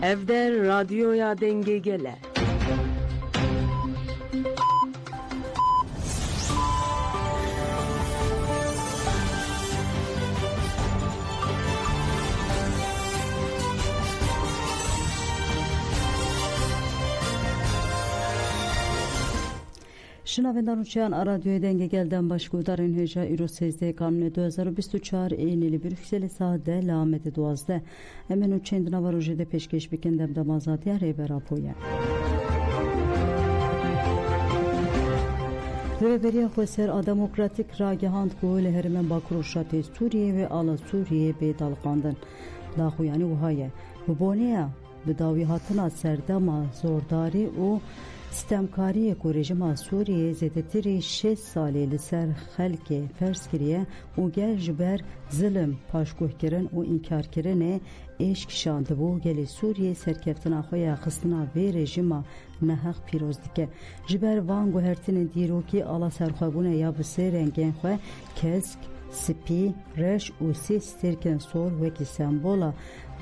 Evde radyoya denge gele. شنوندگان چند رادیوی دنگ گلدن باشگو در این هجا ایرو 13 کانون 2024 اینیلی بروکسل ساده لامد 12 امنو چند نواروجه ده پیشکش بکندم دمازاتی ریبرا پویا ریبریا خوصر دموکراتیک راگهاند گول هرمن باکروشات سوریه و آلا سوریه بیدال قاندن داخویانی وهایه و بونیا بداوی هاتنا سردما زورداری و ستمکاری که رژیم سوریه زیادتری 6 سالی لسر خلق فرض کریه و گرج بر ظلم پاشگوه کردن و انکار کردن عشق شانده بو گلی سوریه سرکفتنا خویا خستنا و رژیم نهق پیروز دیگه جبر وان گوهرتن دیروکی آلا سرخوابونه یا بسه رنگین خواه کسک سپی رش و سی سترکن سور وکی سمبولا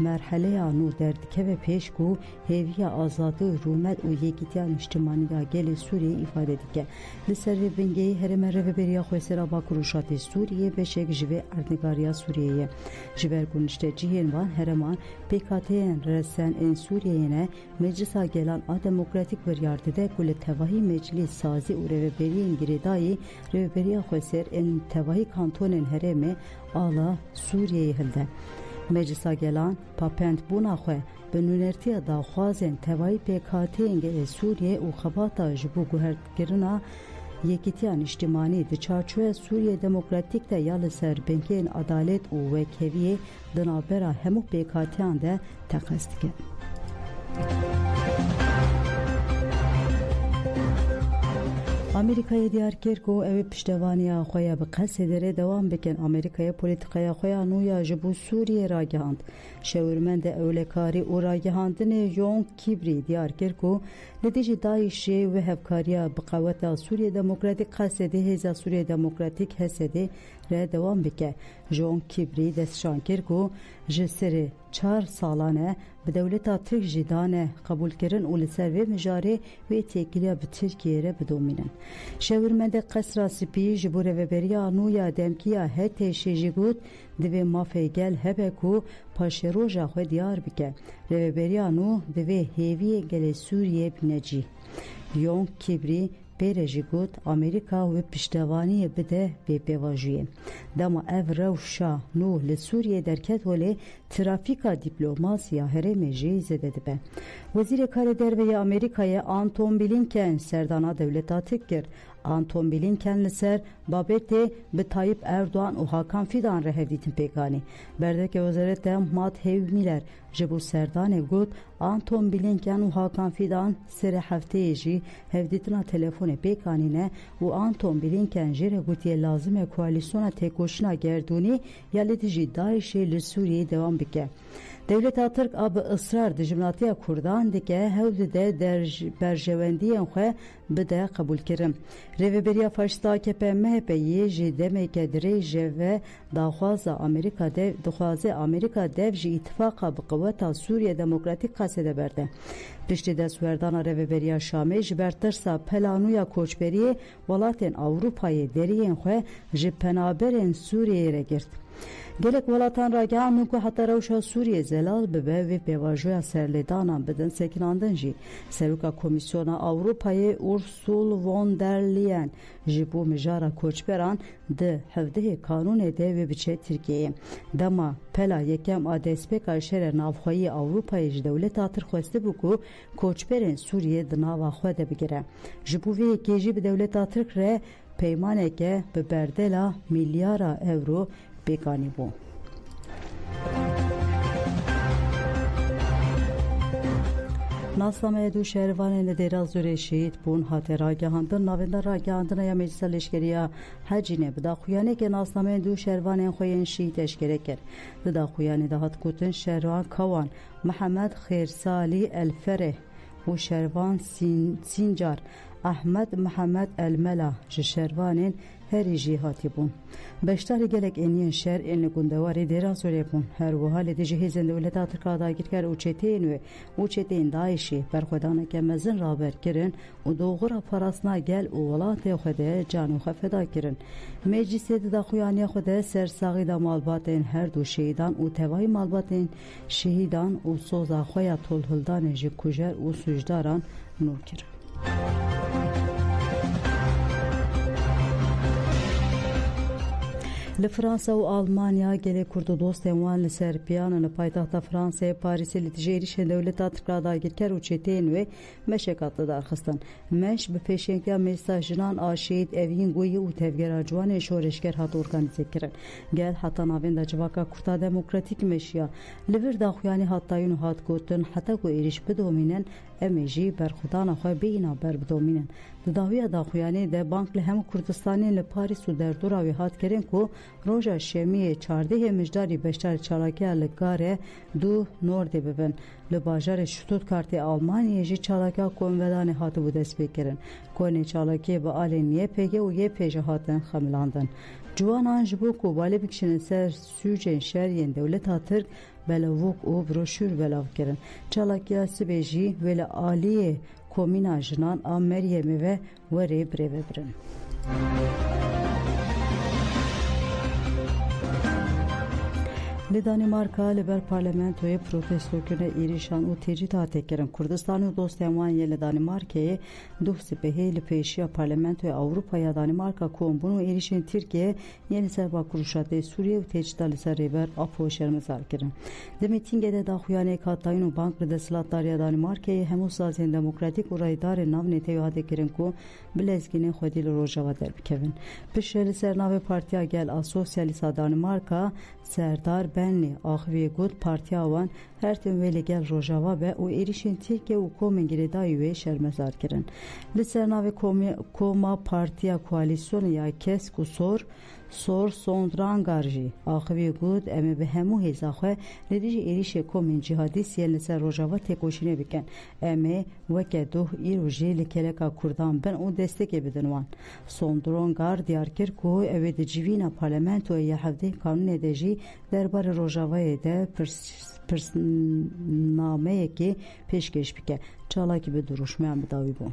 مرحله آنو دردکه و پیش گو هیوی آزاد و رومد و یکیتیان اجتماعی دا گل سوریه ifade دیگه لسر بنگی هر مره بریا خویسرا با کروشات سوریه بشک جوه اردنگاریا سوریه جوه گونشته جیهن وان هرمان پیکاتین رسن این سوریه نه مجلسا گلان دموکراتیک بریارده ده گل تواهی مجلس سازی و رو بری انگریدایی رو بریا خویسر این تواهی کانتونن هرمه آلا سوریه هلده مجلسا گلان پاپند بونا خواه به نونرتی داخوازن توایی پیکاتی انگه سوریه و خباتا جبو گوهرد گرنا یکیتیان اجتماعی ده چارچوه سوریه دموکراتیک ده یال سر بنکین عدالت و وکیویه دنابرا همو پیکاتیان ده تقصد که امریکای دیار کرد که او پشتوانی آخوی به قصد داره دوام بکن امریکای پولیتیکای آخوی نویا جبو سوریه را گهاند شورمند اولکاری او را گهاندن یون کیبری دیار کرد که نتیجه دایشه و هفکاریا بقوت سوریه دموکراتیک قصد هزا سوریه دموکراتیک حسده را دوام بکن یون کیبری دستشان کرد که جسر 4 سالانه به دولت ترک جدانه قبول کردن و لسر و مجاره و تکیلیا به ترکیه را بدومینن شورمند قصر سپی جبور و بریا نویا دمکیا هته شیجگود دوی مافیگل هبه کو پاشه روژا خو دیار بکه رو بریا نو دوی هیوی گل سوریه بینجی یون کبری پیرجی گود امریکا و پشتوانی بده به بیواجیه دما او روشا نو لسوریه درکت ولی ترافیکا دیپلوماسیا هرم جیزه دده به وزیر کار دروی امریکای آنتون بلینکن سردانا دولتا تکر آنتون بلینکن لسر بابت به طایب اردوان و حاکم فیدان ره هفدیتن پیکانی برده که وزارت مات هیو میلر جبو سردان گود آنتون بلینکن و حاکم فیدان سر هفته جی هفدیتنا تلفون پیکانی نه و آنتون بلینکن جره گوتی لازمه کوالیسیون تکوشنا گردونی یا لیتجی دایشه لسوریه دوام بکه دولت ترک اب اصرار دجمناتی کردان دیگه هود ده در برجوندی انخه بده قبول کرم ریوبریا فاشتا که به مهپی جدمه که دریجه و داخواز امریکا ده دخواز امریکا ده جی اتفاق بقوت سوریه دموکراتیک قصده برده پشت دست وردان ریوبریا شامه جبرترسا پلانویا کوچبری ولاتن اروپای دری انخه جپنابرن سوریه را گرد گلک ولاتان را گهانو که حتی روشا سوریه زلال ببه و بیواجویا سرلیدانان بدن سکناندن جی سروکا کمیسیون اوروپای اورسول وون در لین جبو مجارا کوچبران ده هفته کانون ده و بچه ترکیه دما پلا یکم آدسپیکا شهر نافخوایی اوروپای دولت آتر خواسته بکو کوچبرن سوریه دناوا خواده بگیره جبو و یکیجی به دولت آتر ره پیمانه که به بردلا میلیارا اورو بیگانی بو ناسنامه دو شهروان دیراز زوری شهید بون هاته راگهاندن ناوندن راگهاندن یا مجلس لشکریا حجینه بدا خویانه که ناسنامه دو شهروان خوین شهید اشکره کرد بدا خویانه دهات کوتن شهروان کوان محمد خیرسالی الفره و شهروان سینجار Ahmed Muhammed Elmela ji şervanên herî jî hatibûn. Beşdarî gelek eniyên şer ên li gundewarê dêra Sûriyê bûn. Her wiha li dijî hêzên dewleta Tirkiye dagirker û çeteyên wê û çeteyên Daişê berxwedaneke mezin raber kirin û doğura parastina gel û welatê xwe de canê xwe feda kirin. Meclîsê di daxuyaniya xwe de sersaxî da malbatên her du şehîdan û tevahî malbatên şehîdan û soza xwe ya tolhildanê ji kujer û sucdaran nû kirin. Li Fransa û Almanya gelê Kurd û dostên wan li ser piyanan li paytexta Fransayê Parîsê li dijî êrişên dewleta Tirkiye dagirker û çeteyên wê meşek li darxistin. Meş bi pêşengiya Meclisa Jinan a Şehîd Evîn Guyî û tevgera ciwanên şoreşger hat organîze kirin. Gel heta navên de civaka Kurda Demokratîk Meşiya li vir daxuyanî hat dayîn û hat gotin heta ku êriş bidomînin em ê jî berxwedana xwe bêhîna ber bidomînin. Di dawiya daxuyanî de bank li hemû Kurdistanên li Parîs û derdora wê hat kirin ku roja şemiyê çardehê mijdarî beşdarî çalakiya li garê du Nordê bibin. Li bajarê Stuttgartê Almanyayê jî çalakiya konvedanê hatibû destpêkirin. Konê çalakiyê bi alên YPG û YPJ hatin xemilandin. Ciwanan ji bo ku balê bikişinin ser sûcên şeriyên dewleta Tirk belewok û broşûr belav kirin. Çalakiya sibê jî wê li aliyê komîna jinan a Meryemê ve werê birêve birin. Li Danimarka li ber parlamentoyê protestokirine êrişan û têcît hate kirin. Kurdistanê û dostên wan yê li Danimarkayê duh sibehê li pêşiya parlamentoya Ewropaya Danimarka kombûn û êrişên Tirkiye yên li ser Bakurşatê Sûriye û têcîta li ser rêber Apo şermezar kirin. Di mîtîngê de daxuyanê Katayîn û bank li desthilatdariya Danimarkayê hemû sazên demokratîk û raydarên navnê tê hate kirin ku bi lezgînên xwedî li Rojava derbikevin. Piştre li ser navê Partiya Gel a Sosyalîsta Danimarka Serdar Benli axivê got partiya wan her tim wê li gel Rojava be û êrişên Tirkiye û komên girêdayî wê şermezar kirin. Li ser navê Koma Partiya Koalîsyonu ya Kesk û Sor Sondrangar jî axivê got em ê bi hemû hêza xwe li dijî êrişê komên cihadîst yên li ser Rojava têkoşînê bikin. Em ê weke doh îro jî li keleka Kurdan bin û destekê bidin wan. Sondrangar diyar kir ku ew ê di civîna parlamentoya ya hevdeh kanûnê de jî derbarê Rojavayê de pirsnameyekê pêşkêş bike. Çalakî bi duruşmeyan bi dawî bû.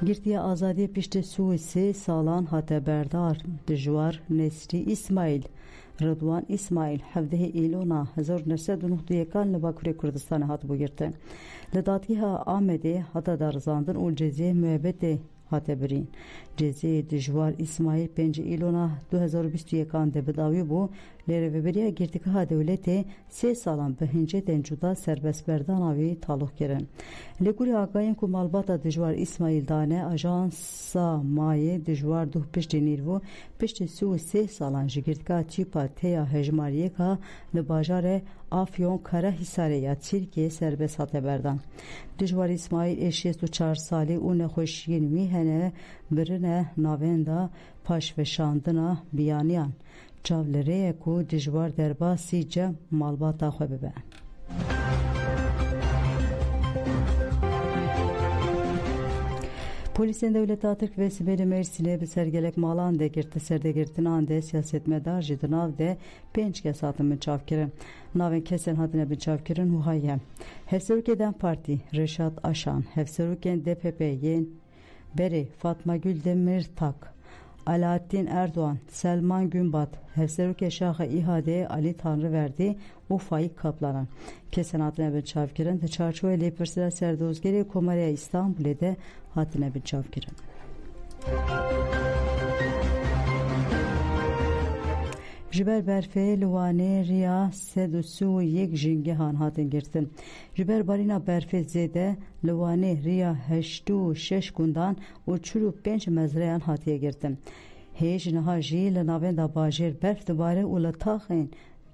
Girtiya azadiyê piştî sê salan hate berdar dijwar Nesrî İsmail. Rıdwan İsmail hevdehê îlona 1991 li Bakurê Kurdistanê hatibû girtin. Li dadgeha Amedê hata darizandin û ceziyê müebbetê hate birîn. Ceziyê dijwar İsmail 5 îlona 2021 de bi dawî bû lê rêveberiya girtîgeha dewletê 3 salan bi hincetên cuda serbestberdana wî talûx kirin. Li gurê agahiyên ku malbata dijwar İsmail dane Ajansa Mayê dijwar duh piştî nîrvo piştî 3 salan ji girtîgeha çîpa têya hejmariyeka li bajarê Afyon Karahisarê ya Tirkiye serbest hate berdan. Dijwar İsmail ê 64 salî û nexweşiyên wî hene birine navên da paşveşandina biyaniyan. Çav li rê ku dijwar derbasî cem malbata xwe bibe. Polisên dewleta Tirk ve Sibêlê Mêrsînê bi sergelek malan de girti serdegirtinan de siyasetmedar ji di nav de 5 kes hatin binçav kirin. Navên kesên hatine binçav kirin wiha ye. Hevserokê Dem Partî Reşat Aşan, hevserokên DPP yên Berê Fatma Gül Demirtak, Alaaddin Erdoğan, Selman Günbat, hevserokê Şaxa İHADê Ali Tanrıverdi û Faik Kaplanan. Kesên hatine binçav kirin di çarçoya lêpirsîra serdozgerê Komarya İstanbulê de hatine binçav kirin. Ji ber berfê li Wanê riya 301 jîngehan hatin girtin. Ji ber barîna berfê zêde li Wanê riya 86 gundan û 45 mezreyan hatiye girtin. Hêj niha jî li navên da bajêr berf dibare û li taxên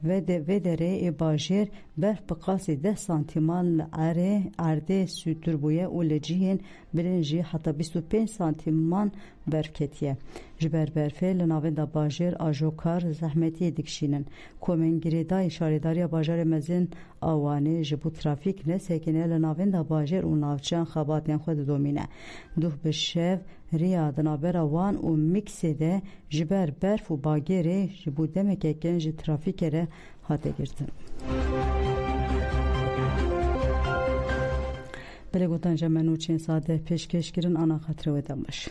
ve derê ê bajêr berf bi qasî 10 santiman li erdê sûtûr bûye û li cihên birîn jî heta 25 santiman berf ketiye. ji ber berfê li navenda bajêr ajokar zehmetiyê dikişînin. Komên girêdayî şaredariya bajarê mezin Awanê ji bo trafîk nesekine li navenda bajêr û navçeyan xebatên xwe didomîne. Duh bi şev riya di navbera Wan û Miksê de ji ber berf û bagêrê ji bo demekekin ji trafîkê re hate girtin. Belê gotan jemenûçên sade pêşkêşkirin ana xatirê we de baş.